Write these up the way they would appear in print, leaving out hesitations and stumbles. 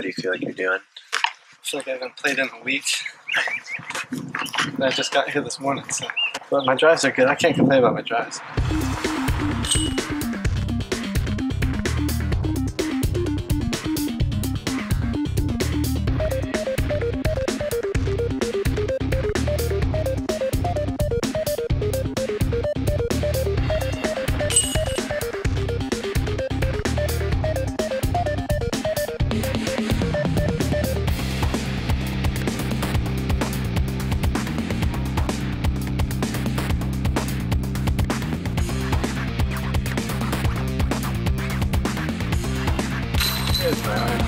How do you feel like you're doing? I feel like I haven't played in a week. I just got here this morning, so. But my drives are good. I can't complain about my drives. Here's my arm.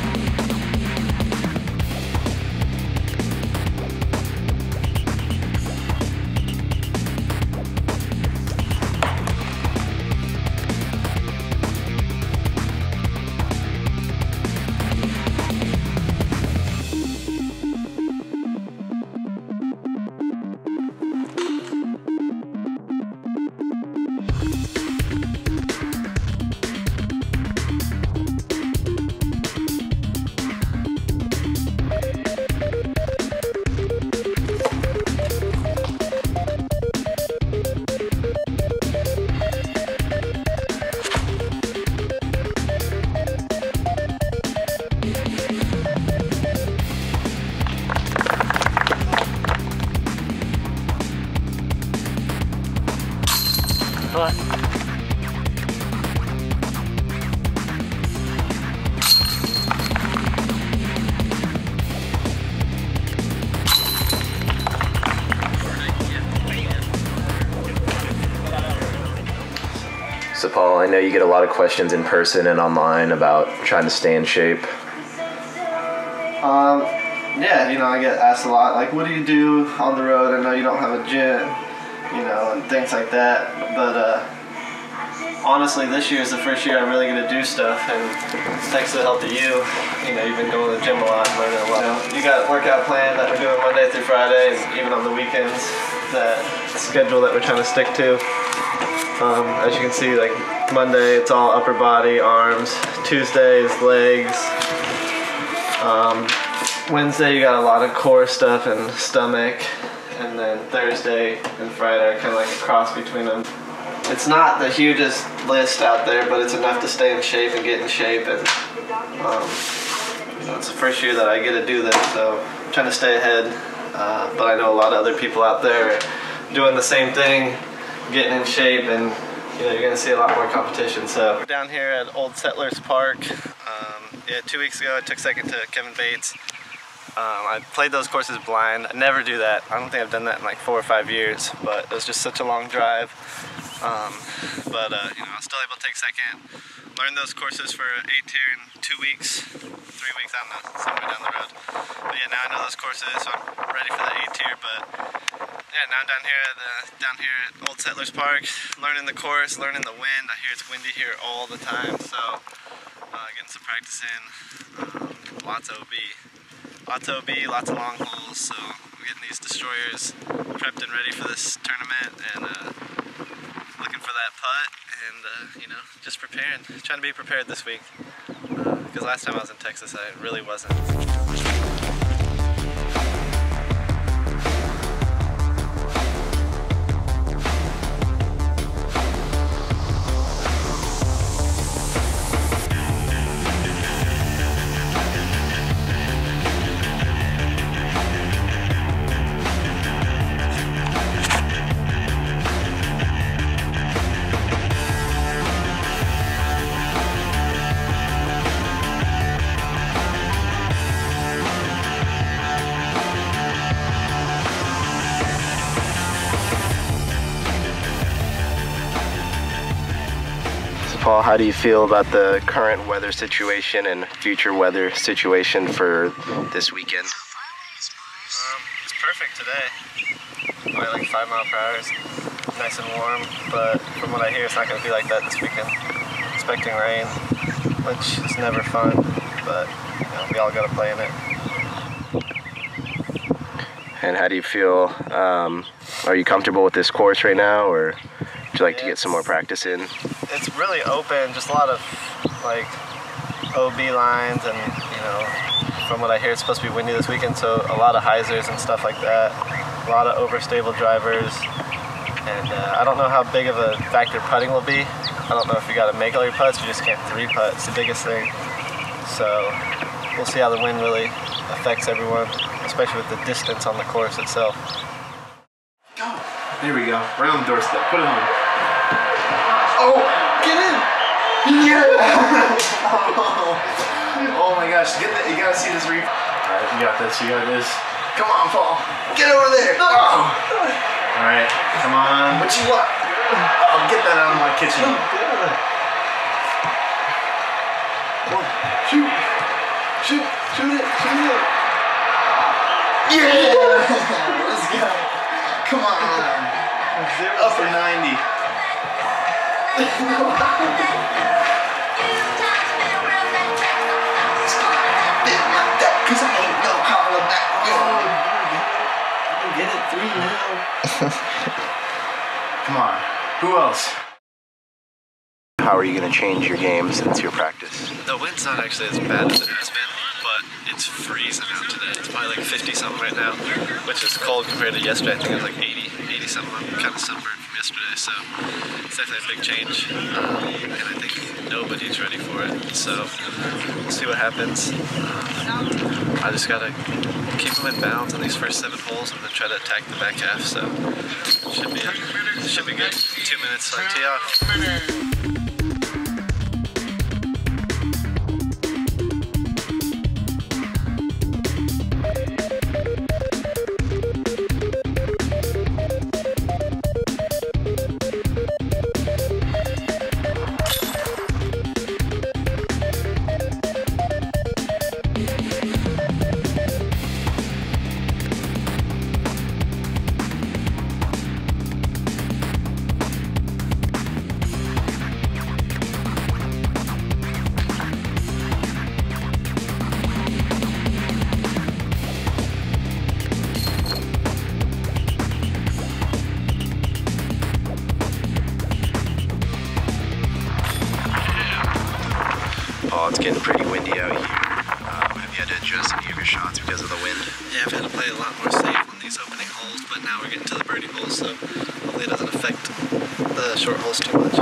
So Paul, I know you get a lot of questions in person and online about trying to stay in shape. Yeah, you know, I get asked a lot, like, what do you do on the road? I know you don't have a gym, you know, and things like that. But honestly, this year is the first year I'm really going to do stuff, and thanks to the help of you, you know, you've been going to the gym a lot and learning a lot. You got a workout plan that we're doing Monday through Friday, and even on the weekends, that schedule that we're trying to stick to. As you can see, like Monday, it's all upper body, arms. Tuesday is legs. Wednesday, you got a lot of core stuff and stomach. And then Thursday and Friday are kind of like a cross between them. It's not the hugest list out there, but it's enough to stay in shape and get in shape. And you know, it's the first year that I get to do this, so I'm trying to stay ahead. But I know a lot of other people out there are doing the same thing, getting in shape, and you know, you're gonna see a lot more competition. So we're down here at Old Settlers Park. Yeah, 2 weeks ago I took second to Kevin Bates. I played those courses blind. I never do that. I don't think I've done that in like 4 or 5 years, but it was just such a long drive. You know, I was still able to take second. Learned those courses for 8 tier in 2 weeks, 3 weeks, I don't know, somewhere down the road. But yeah, now I know those courses, so I'm ready for the 8 tier. But yeah, now I'm down here at Old Settlers Park, learning the course, learning the wind. I hear it's windy here all the time, so getting some practice in. Lots of OB. Lots of OB, lots of long holes, so we're getting these destroyers prepped and ready for this tournament, and looking for that putt, and you know, just preparing, trying to be prepared this week, because last time I was in Texas I really wasn't. Paul, how do you feel about the current weather situation and future weather situation for this weekend? It's perfect today. Probably like 5 miles per hour. It's nice and warm, but from what I hear, it's not going to be like that this weekend. Expecting rain, which is never fun, but you know, we all got to play in it. And how do you feel? Are you comfortable with this course right now, or would you like to get some more practice in? It's really open, just a lot of like OB lines, and you know, from what I hear, it's supposed to be windy this weekend, so a lot of hyzers and stuff like that. A lot of overstable drivers. And I don't know how big of a factor putting will be. I don't know if you got to make all your putts, you just can't 3-putt. It's the biggest thing. So we'll see how the wind really affects everyone, especially with the distance on the course itself. Go. There we go. Right on the doorstep. Put it on. Oh, get in! Yeah! Oh my gosh, get that. You gotta see this reef. Alright, you got this. You got this. Come on, Paul. Get over there. Oh. Alright, come on. What you want? I'll get that out of my kitchen. Shoot. Shoot. Shoot it. Shoot it. Yeah! Let's go. Come on. Upper 90. Cause I ain't no holler back. Get it 3 now. Come on. Who else? How are you going to change your game since your practice? The wind's not actually as bad as it has been, but it's freezing out today. It's probably like 50 something right now, which is cold compared to yesterday. I think it was like 80 something. I'm kind of sunburned from yesterday, so it's definitely a big change. And I think nobody's ready for it, so we'll see what happens. I just gotta keep them in bounds on these first 7 holes and then try to attack the back half, so should be good. 2 minutes on tee off. Oh, it's getting pretty windy out here. Have you had to adjust any of your shots because of the wind? Yeah, I've had to play a lot more safe on these opening holes, but now we're getting to the birdie holes, so hopefully it doesn't affect the short holes too much.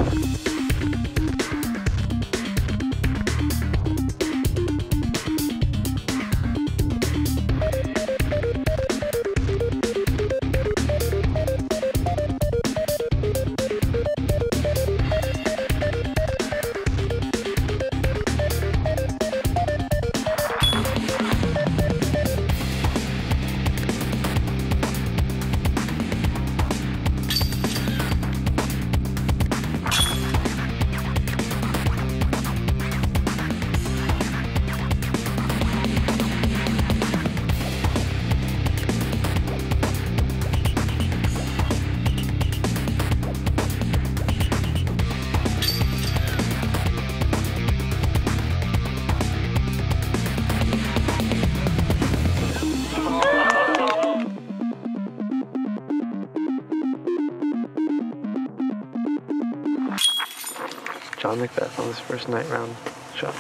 Jon McBeth on his first night round shot.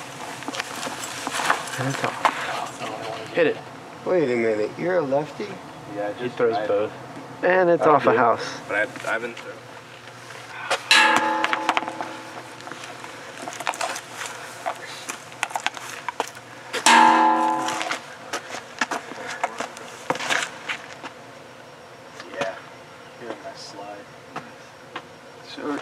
And it's off. Hit it. Wait a minute, you're a lefty? Yeah, He throws both. And it's off a house. But I've been through. Yeah, you're a nice slide. Sure.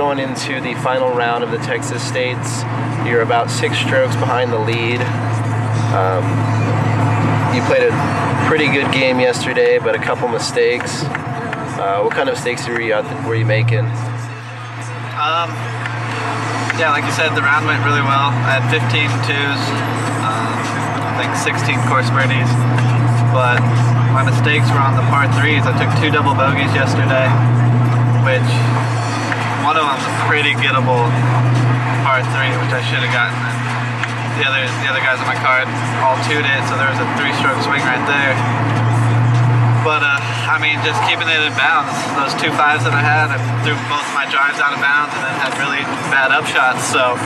going into the final round of the Texas States. You're about 6 strokes behind the lead. You played a pretty good game yesterday, but a couple mistakes. What kind of mistakes were you making? Yeah, like you said, the round went really well. I had 15 twos, I think 16 course birdies, but my mistakes were on the par 3s. I took 2 double bogeys yesterday, which one of them's a pretty gettable par 3, which I should have gotten. And the other guys on my card all 2'd it, so there was a 3-stroke swing right there. But I mean, just keeping it in bounds. Those 2 5s that I had, I threw both my drives out of bounds and then had really bad upshots. So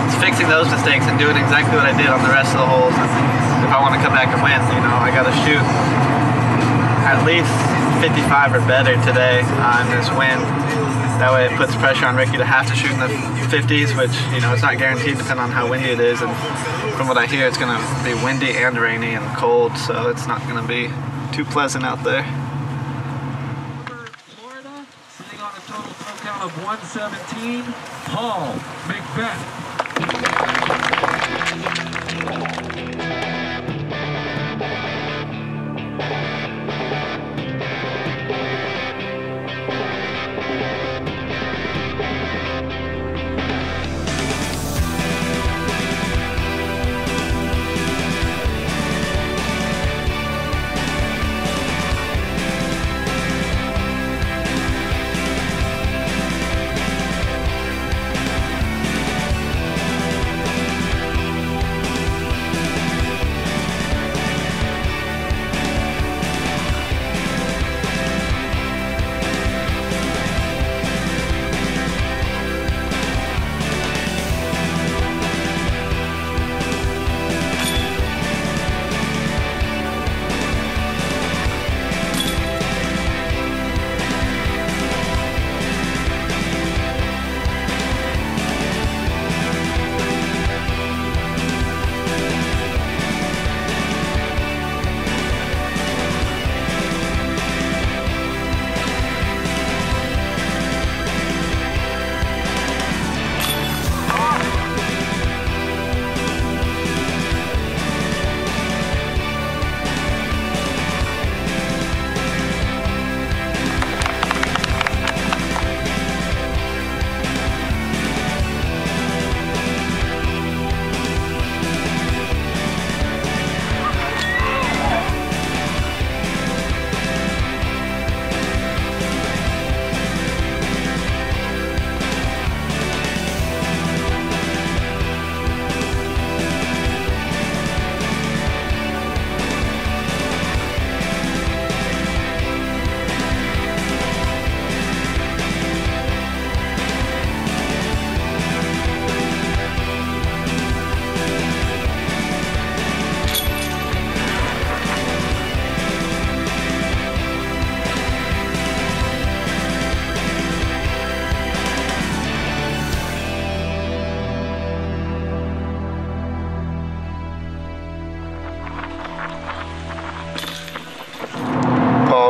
it's fixing those mistakes and doing exactly what I did on the rest of the holes. If I want to come back and win, you know, I got to shoot at least 55 or better today in this wind. That way it puts pressure on Ricky to have to shoot in the 50s, which, you know, it's not guaranteed depending on how windy it is. And from what I hear, it's going to be windy and rainy and cold, so it's not going to be too pleasant out there. Florida, sitting on a total throw count of 117, Paul McBeth.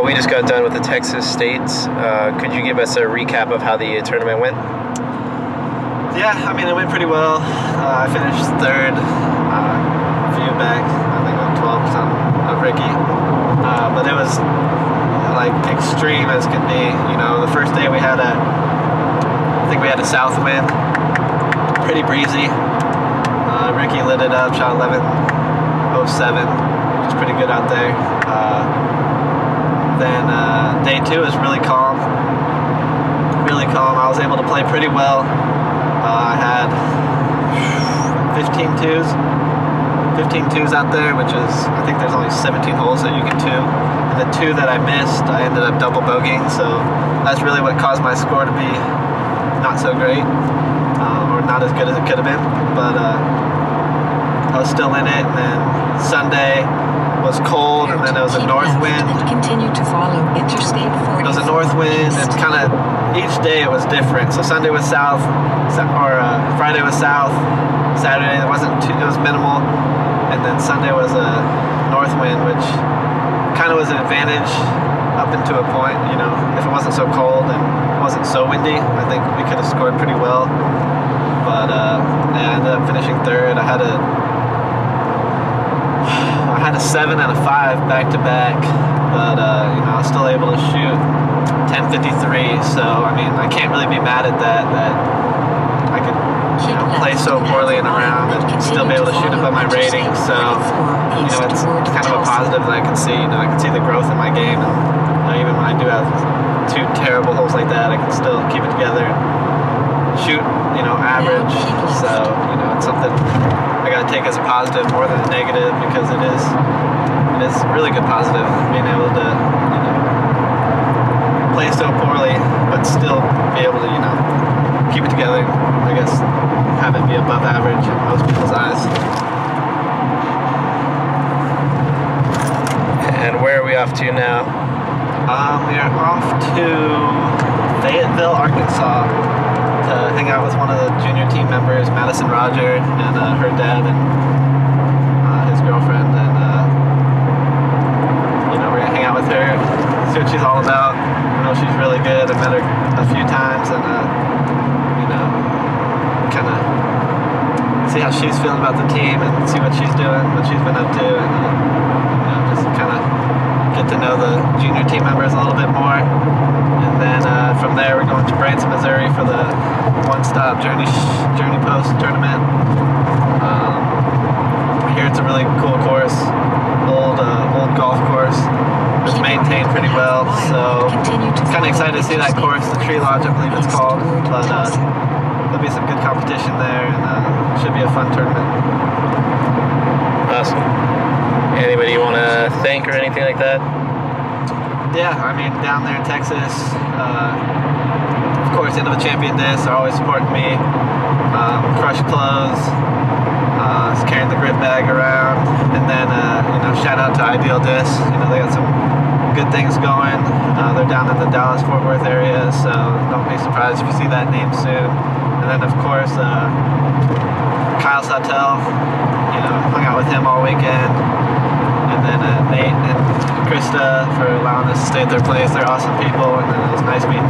We just got done with the Texas States. Could you give us a recap of how the tournament went? Yeah, I mean, it went pretty well. I finished 3rd, a few back, I think like 12% of Ricky. But it was like extreme as can be. You know, the first day we had I think we had a south wind, pretty breezy. Ricky lit it up, shot 11.07, which is pretty good out there. Then day 2 is really calm. Really calm. I was able to play pretty well. I had 15 twos out there, which is, I think there's only 17 holes that you can two. And the 2 that I missed, I ended up double bogeying, so that's really what caused my score to be not so great, or not as good as it could have been. But I was still in it, and then Sunday was cold, and then there was a north wind. Continue to follow Interstate 40. There was a north wind, and kind of each day it was different. So Sunday was south, or Friday was south. Saturday it was minimal, and then Sunday was a north wind, which kind of was an advantage up into a point. You know, if it wasn't so cold and wasn't so windy. I think we could have scored pretty well, but I ended up finishing third. I had a 7 and a 5 back to back, but you know, I was still able to shoot 10.53. So I mean, I can't really be mad at that. That I could, you know, play so poorly in a round and still be able to shoot above my rating. So you know, it's kind of a positive that I can see. You know, I can see the growth in my game, and you know, even when I do have 2 terrible holes like that, I can still keep it together and shoot, you know, average. So you know, it's something I gotta take as a positive more than a negative, because it is a really good positive being able to, you know, play so poorly but still be able to, you know, keep it together. I guess have it be above average in most people's eyes. And where are we off to now? We are off to Fayetteville, Arkansas, to hang out with one of the junior team members, Madison Roger, and her dad and his girlfriend, and you know, we're gonna hang out with her, see what she's all about. I know she's really good. I met her a few times, and you know, kind of see how she's feeling about the team and see what she's doing, what she's been up to, and you know, just kind of get to know the junior team members a little bit more. And then from there, we're going to Branson, Missouri for the one-stop Journey Post tournament. I hear it's a really cool course, old golf course. It's maintained pretty well, so kind of excited to see that course, the Tree Lodge, I believe it's called. But there'll be some good competition there, and should be a fun tournament. Awesome. Anybody you want to thank or anything like that? Yeah, I mean, down there in Texas, of course, Innova Champion Discs are always supporting me. Crush Clothes, carrying the grip bag around, and then you know, shout out to Ideal Discs. You know, they got some good things going. They're down in the Dallas-Fort Worth area, so don't be surprised if you see that name soon. And then, of course, Kyle Sawtelle. You know, hung out with him all weekend. And then Nate and Krista for allowing us to stay at their place. They're awesome people, and then it was nice meeting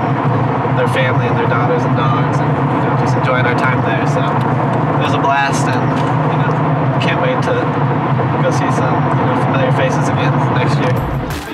their family and their daughters and dogs, and you know, just enjoying our time there. So it was a blast, and you know, can't wait to go see some, you know, familiar faces again next year.